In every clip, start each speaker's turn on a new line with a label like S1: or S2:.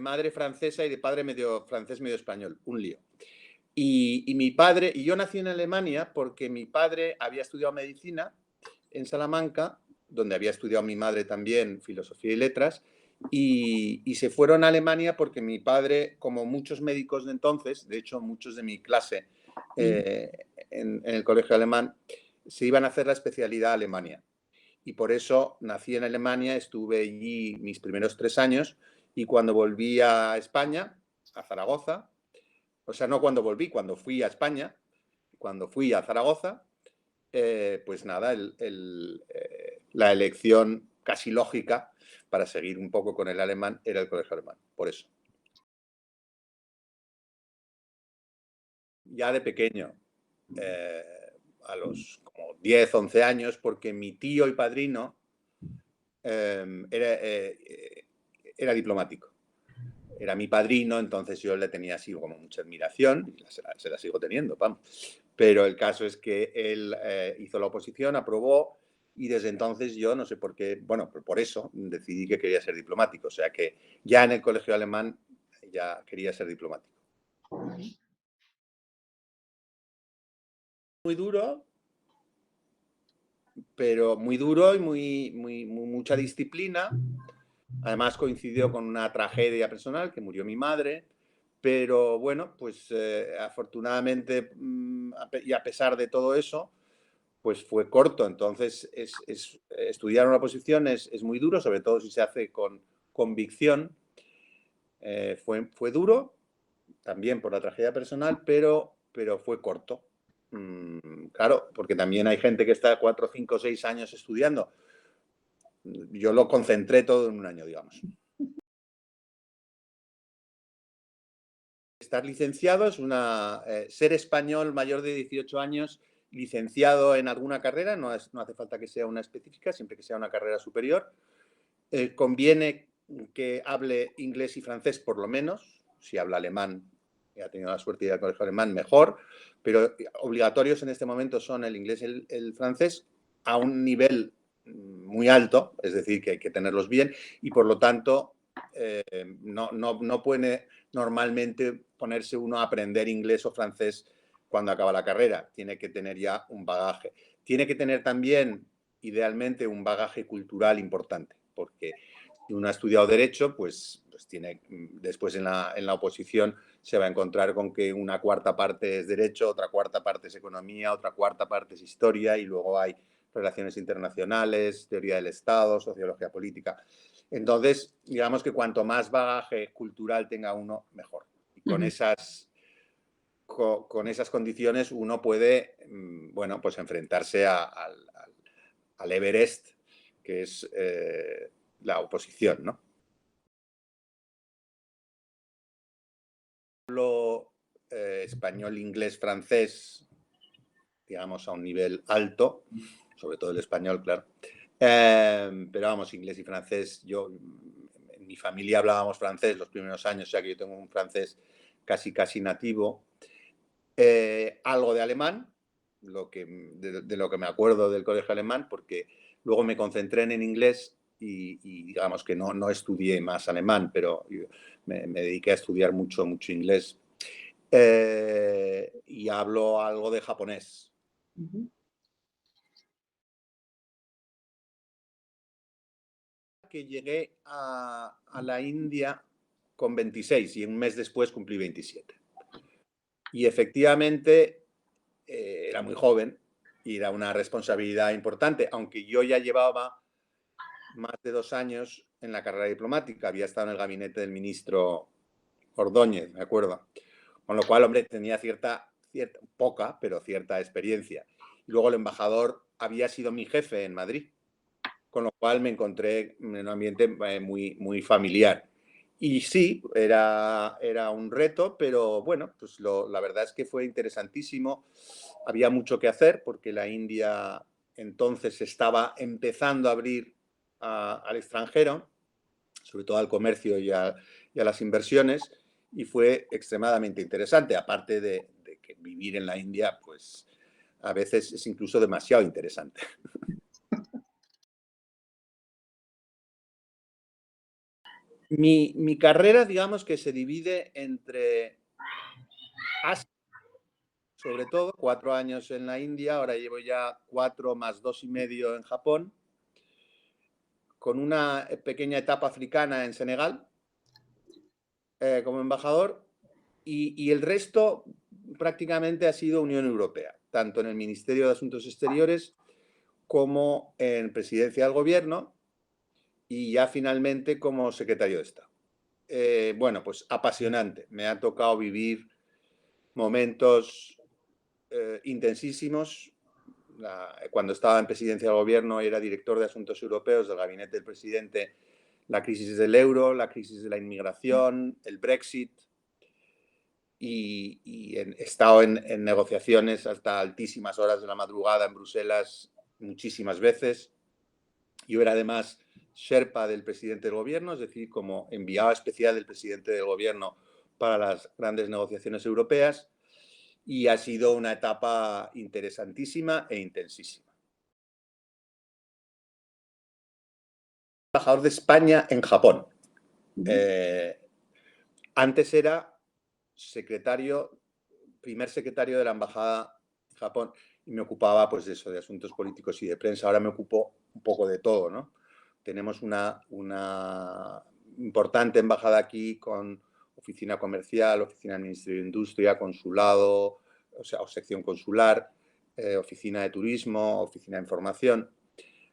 S1: madre francesa y de padre medio francés, medio español, un lío. Y mi padre, y yo nací en Alemania porque mi padre había estudiado medicina en Salamanca, donde había estudiado mi madre también filosofía y letras, y se fueron a Alemania porque mi padre, como muchos médicos de entonces, de hecho muchos de mi clase en el colegio alemán, se iban a hacer la especialidad a Alemania. Y por eso nací en Alemania, estuve allí mis primeros 3 años, y cuando volví a España, a Zaragoza, o sea, no cuando volví, cuando fui a España, cuando fui a Zaragoza, pues nada, la elección casi lógica para seguir un poco con el alemán era el colegio alemán, por eso. Ya de pequeño, a los como 10, 11 años, porque mi tío y padrino era diplomático. Era mi padrino, entonces yo le tenía así como mucha admiración, y se la sigo teniendo, vamos. Pero el caso es que él hizo la oposición, aprobó, y desde entonces yo no sé por qué, bueno, por eso decidí que quería ser diplomático. O sea que ya en el colegio alemán ya quería ser diplomático. Muy duro, pero muy duro y mucha disciplina. Además coincidió con una tragedia personal, que murió mi madre, pero bueno, pues afortunadamente y a pesar de todo eso, pues fue corto. Entonces, estudiar una oposición es muy duro, sobre todo si se hace con convicción. Fue duro, también por la tragedia personal, pero fue corto. Claro, porque también hay gente que está 4, 5, 6 años estudiando. Yo lo concentré todo en un año, digamos. Estar licenciado es ser español mayor de 18 años, licenciado en alguna carrera, no hace falta que sea una específica, siempre que sea una carrera superior. Conviene que hable inglés y francés por lo menos. Si habla alemán y ha tenido la suerte de ir al colegio alemán, mejor, pero obligatorios en este momento son el inglés y el francés a un nivel muy alto, es decir, que hay que tenerlos bien, y por lo tanto no puede normalmente ponerse uno a aprender inglés o francés cuando acaba la carrera. Tiene que tener ya un bagaje. Tiene que tener también, idealmente, un bagaje cultural importante, porque si uno ha estudiado Derecho, pues tiene, después en la oposición se va a encontrar con que una cuarta parte es Derecho, otra cuarta parte es Economía, otra cuarta parte es Historia, y luego hay Relaciones Internacionales, Teoría del Estado, Sociología Política. Entonces, digamos que cuanto más bagaje cultural tenga uno, mejor. Y con esas condiciones uno puede, bueno, pues enfrentarse al Everest, que es la oposición, ¿no? Hablo español, inglés, francés, digamos, a un nivel alto, sobre todo el español, claro. Pero vamos, inglés y francés, en mi familia hablábamos francés los primeros años, o sea que yo tengo un francés casi nativo. Algo de alemán, de lo que me acuerdo del colegio alemán, porque luego me concentré en inglés y digamos que no estudié más alemán, pero me dediqué a estudiar mucho inglés. Y hablo algo de japonés. Que llegué a la India con 26 y un mes después cumplí 27. Y efectivamente era muy joven y era una responsabilidad importante, aunque yo ya llevaba más de 2 años en la carrera diplomática, había estado en el gabinete del ministro Ordóñez, me acuerdo. Con lo cual, hombre, tenía poca, pero cierta experiencia. Y luego el embajador había sido mi jefe en Madrid, con lo cual me encontré en un ambiente muy familiar. Y sí, era un reto, pero bueno, pues la verdad es que fue interesantísimo. Había mucho que hacer porque la India entonces estaba empezando a abrir al extranjero, sobre todo al comercio y a las inversiones, y fue extremadamente interesante, aparte de que vivir en la India, pues a veces es incluso demasiado interesante. Mi carrera, digamos que se divide entre Asia, sobre todo, 4 años en la India, ahora llevo ya 4 más 2,5 en Japón, con una pequeña etapa africana en Senegal como embajador, y el resto prácticamente ha sido Unión Europea, tanto en el Ministerio de Asuntos Exteriores como en Presidencia del Gobierno y ya finalmente como secretario de Estado. Bueno, pues apasionante. Me ha tocado vivir momentos intensísimos. Cuando estaba en Presidencia del Gobierno era director de Asuntos Europeos del gabinete del presidente, la crisis del euro, la crisis de la inmigración, el Brexit, y he estado en negociaciones hasta altísimas horas de la madrugada en Bruselas muchísimas veces. Yo era además Sherpa del presidente del gobierno, es decir, como enviado especial del presidente del gobierno para las grandes negociaciones europeas, y ha sido una etapa interesantísima e intensísima. Embajador de España en Japón. Antes era primer secretario de la embajada en Japón, y me ocupaba pues de eso, de asuntos políticos y de prensa. Ahora me ocupo un poco de todo, ¿no? Tenemos una importante embajada aquí con oficina comercial, oficina del Ministerio de Industria, consulado, o sección consular, oficina de turismo, oficina de información.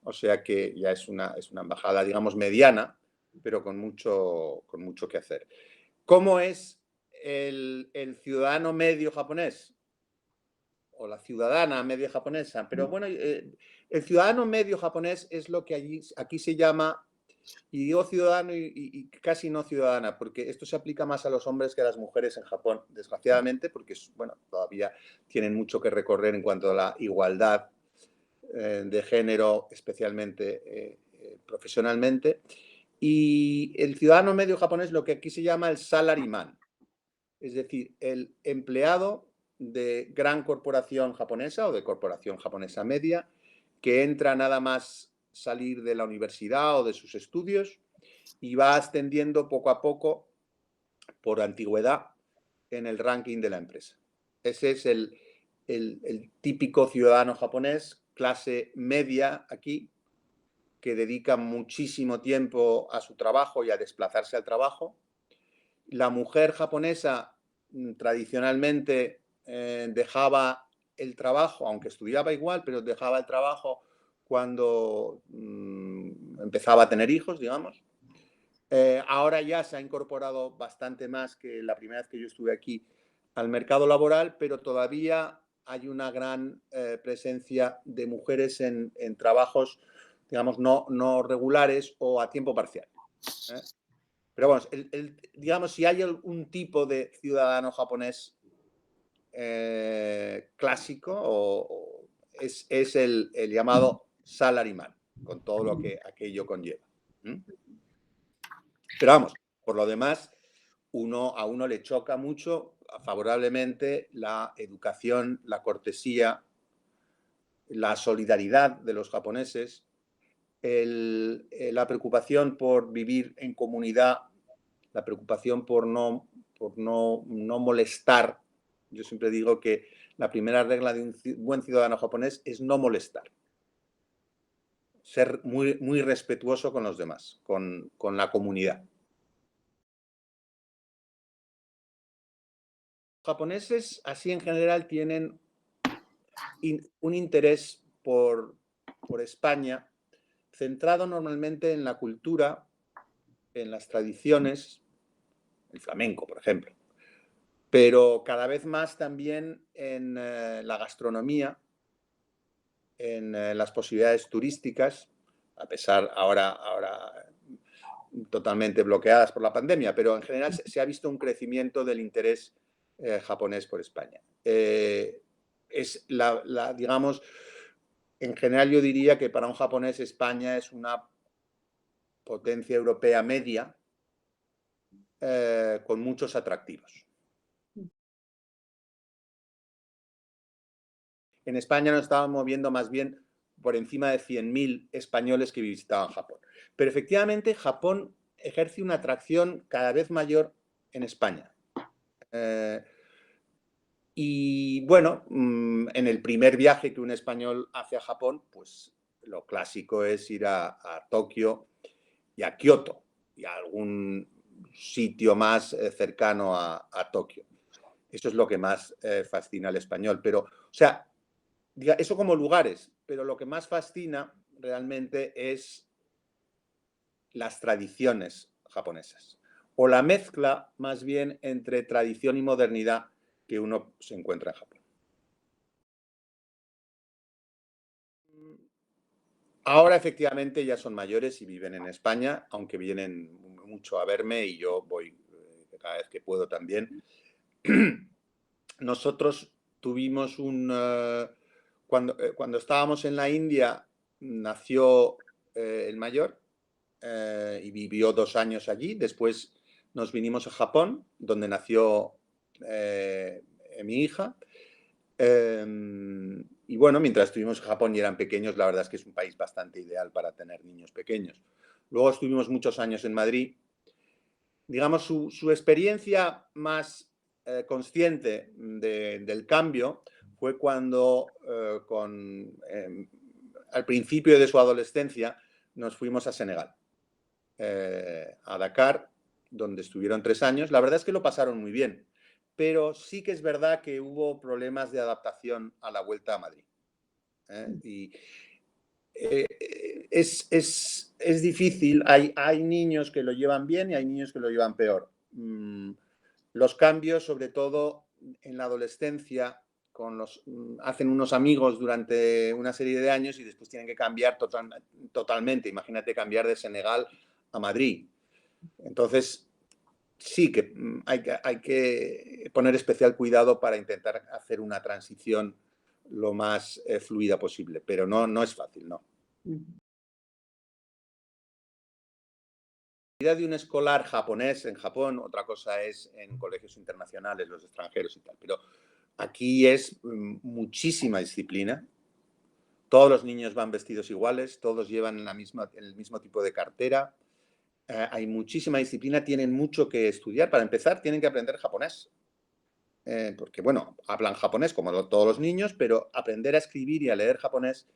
S1: O sea que ya es una embajada, digamos, mediana, pero con mucho que hacer. ¿Cómo es el ciudadano medio japonés? O la ciudadana medio japonesa. Pero bueno, el ciudadano medio japonés es lo que aquí se llama, y digo ciudadano y casi no ciudadana, porque esto se aplica más a los hombres que a las mujeres en Japón, desgraciadamente, porque bueno, todavía tienen mucho que recorrer en cuanto a la igualdad de género, especialmente profesionalmente. Y el ciudadano medio japonés, lo que aquí se llama el salaryman, es decir, el empleado de gran corporación japonesa o de corporación japonesa media, que entra nada más salir de la universidad o de sus estudios y va ascendiendo poco a poco por antigüedad en el ranking de la empresa. Ese es el típico ciudadano japonés, clase media aquí, que dedica muchísimo tiempo a su trabajo y a desplazarse al trabajo. La mujer japonesa tradicionalmente dejaba el trabajo, aunque estudiaba igual, pero dejaba el trabajo cuando empezaba a tener hijos, digamos. Ahora ya se ha incorporado bastante más que la primera vez que yo estuve aquí al mercado laboral, pero todavía hay una gran presencia de mujeres en trabajos, digamos, no regulares o a tiempo parcial. Pero bueno, digamos, si hay algún tipo de ciudadano japonés clásico, es el llamado salaryman, con todo lo que aquello conlleva. Pero vamos, por lo demás, a uno le choca mucho favorablemente la educación, la cortesía, la solidaridad de los japoneses, la preocupación por vivir en comunidad, la preocupación por no molestar. Yo siempre digo que la primera regla de un buen ciudadano japonés es no molestar. Ser muy, muy respetuoso con los demás, con la comunidad. Los japoneses, así en general, tienen un interés por España centrado normalmente en la cultura, en las tradiciones, el flamenco, por ejemplo, pero cada vez más también en la gastronomía, en las posibilidades turísticas, a pesar ahora totalmente bloqueadas por la pandemia, pero en general se ha visto un crecimiento del interés japonés por España. Es digamos, en general yo diría que para un japonés España es una potencia europea media con muchos atractivos. En España nos estábamos moviendo más bien por encima de 100.000 españoles que visitaban Japón. Pero efectivamente Japón ejerce una atracción cada vez mayor en España. Y bueno, en el primer viaje que un español hace a Japón, pues lo clásico es ir a Tokio y a Kioto y a algún sitio más cercano a Tokio. Eso es lo que más fascina al español. Pero, o sea, eso como lugares, pero lo que más fascina realmente es las tradiciones japonesas, o la mezcla más bien entre tradición y modernidad que uno se encuentra en Japón. Ahora efectivamente ya son mayores y viven en España, aunque vienen mucho a verme y yo voy cada vez que puedo también. Nosotros tuvimos cuando estábamos en la India, nació el mayor y vivió 2 años allí. Después nos vinimos a Japón, donde nació mi hija. Y bueno, mientras estuvimos en Japón y eran pequeños, la verdad es que es un país bastante ideal para tener niños pequeños. Luego estuvimos muchos años en Madrid. Digamos, su experiencia más consciente del cambio fue cuando, al principio de su adolescencia, nos fuimos a Senegal, a Dakar, donde estuvieron 3 años. La verdad es que lo pasaron muy bien, pero sí que es verdad que hubo problemas de adaptación a la vuelta a Madrid. Y es difícil. Hay niños que lo llevan bien y hay niños que lo llevan peor. Los cambios, sobre todo en la adolescencia, hacen unos amigos durante una serie de años y después tienen que cambiar totalmente. Imagínate cambiar de Senegal a Madrid. Entonces, sí que hay que poner especial cuidado para intentar hacer una transición lo más fluida posible, pero no es fácil, no. La vida de un escolar japonés en Japón, otra cosa es en colegios internacionales, los extranjeros y tal, pero aquí es muchísima disciplina. Todos los niños van vestidos iguales, todos llevan el mismo tipo de cartera. Hay muchísima disciplina, tienen mucho que estudiar. Para empezar, tienen que aprender japonés. Porque, bueno, hablan japonés como todos los niños, pero aprender a escribir y a leer japonés,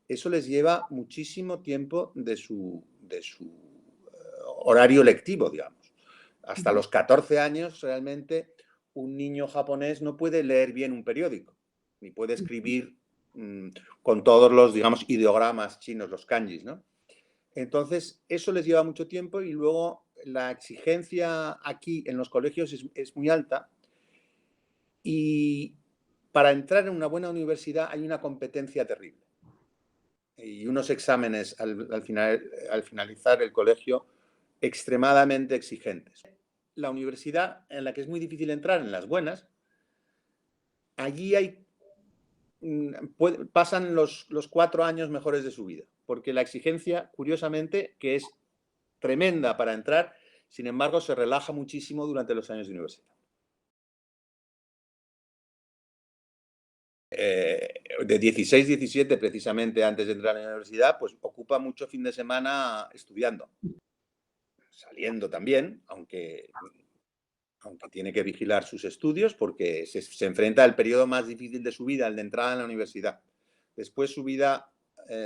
S1: eso les lleva muchísimo tiempo de su horario lectivo, digamos. Hasta los 14 años, realmente, un niño japonés no puede leer bien un periódico, ni puede escribir con todos los, digamos, ideogramas chinos, los kanjis, ¿no? Entonces, eso les lleva mucho tiempo y luego la exigencia aquí en los colegios es muy alta. Y para entrar en una buena universidad hay una competencia terrible y unos exámenes al finalizar el colegio extremadamente exigentes. La universidad en la que es muy difícil entrar, en las buenas, allí pasan los 4 años mejores de su vida, porque la exigencia, curiosamente, que es tremenda para entrar, sin embargo, se relaja muchísimo durante los años de universidad. De 16, 17, precisamente antes de entrar a la universidad, pues ocupa mucho fin de semana estudiando. Saliendo también, aunque tiene que vigilar sus estudios porque se enfrenta al periodo más difícil de su vida, el de entrada en la universidad. Después su vida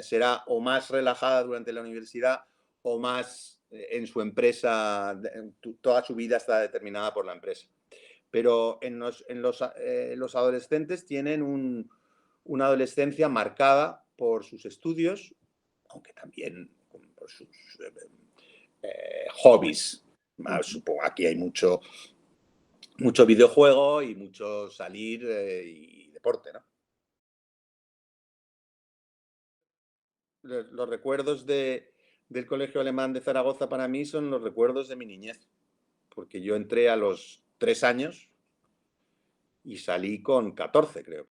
S1: será o más relajada durante la universidad o más en su empresa. Toda su vida está determinada por la empresa. Pero los adolescentes tienen una adolescencia marcada por sus estudios, aunque también por sus hobbies. Supongo aquí hay mucho videojuego y mucho salir y deporte, ¿no? Los recuerdos del Colegio Alemán de Zaragoza para mí son los recuerdos de mi niñez, porque yo entré a los 3 años y salí con 14, creo.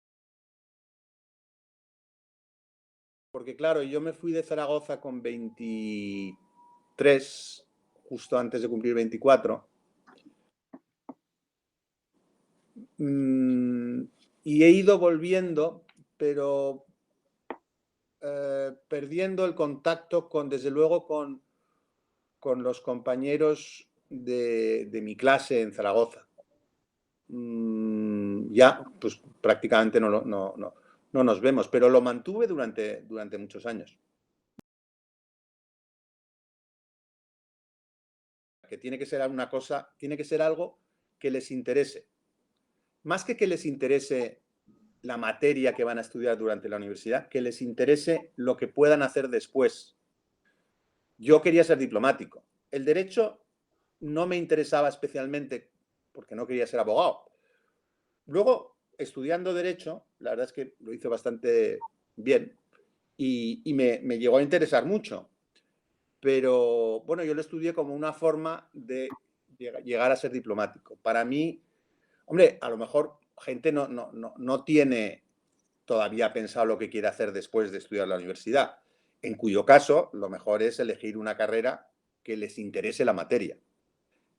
S1: Porque claro, yo me fui de Zaragoza con 23, justo antes de cumplir 24. Y he ido volviendo, pero perdiendo el contacto desde luego, con con los compañeros de mi clase en Zaragoza. Ya, pues prácticamente no nos vemos, pero lo mantuve durante muchos años. Que tiene que ser una cosa, tiene que ser algo que les interese. Más que les interese la materia que van a estudiar durante la universidad, que les interese lo que puedan hacer después. Yo quería ser diplomático. El derecho no me interesaba especialmente porque no quería ser abogado. Luego, estudiando derecho, la verdad es que lo hice bastante bien y me llegó a interesar mucho. Pero bueno, yo lo estudié como una forma de llegar a ser diplomático. Para mí, hombre, a lo mejor gente no tiene todavía pensado lo que quiere hacer después de estudiar la universidad, en cuyo caso lo mejor es elegir una carrera que les interese la materia.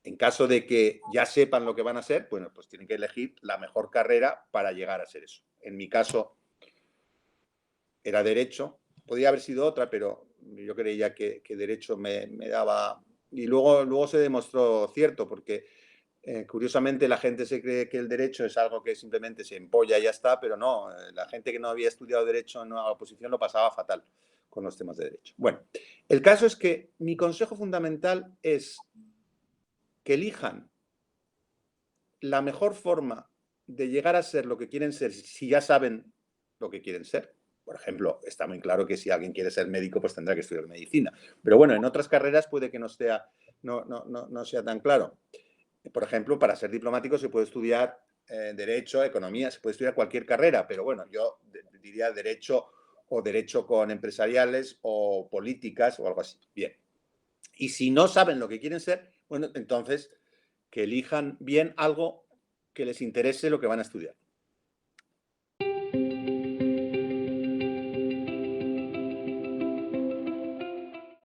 S1: En caso de que ya sepan lo que van a hacer, bueno, pues tienen que elegir la mejor carrera para llegar a ser eso. En mi caso era derecho, podía haber sido otra, pero yo creía que derecho me daba... Y luego se demostró cierto, porque curiosamente la gente se cree que el derecho es algo que simplemente se empolla y ya está, pero no, la gente que no había estudiado derecho en la oposición lo pasaba fatal con los temas de derecho. Bueno, el caso es que mi consejo fundamental es que elijan la mejor forma de llegar a ser lo que quieren ser si ya saben lo que quieren ser. Por ejemplo, está muy claro que si alguien quiere ser médico, pues tendrá que estudiar medicina. Pero bueno, en otras carreras puede que no sea tan claro. Por ejemplo, para ser diplomático se puede estudiar Derecho, Economía, se puede estudiar cualquier carrera, pero bueno, yo diría Derecho o Derecho con empresariales o políticas o algo así. Bien. Y si no saben lo que quieren ser, bueno, entonces que elijan bien algo que les interese lo que van a estudiar.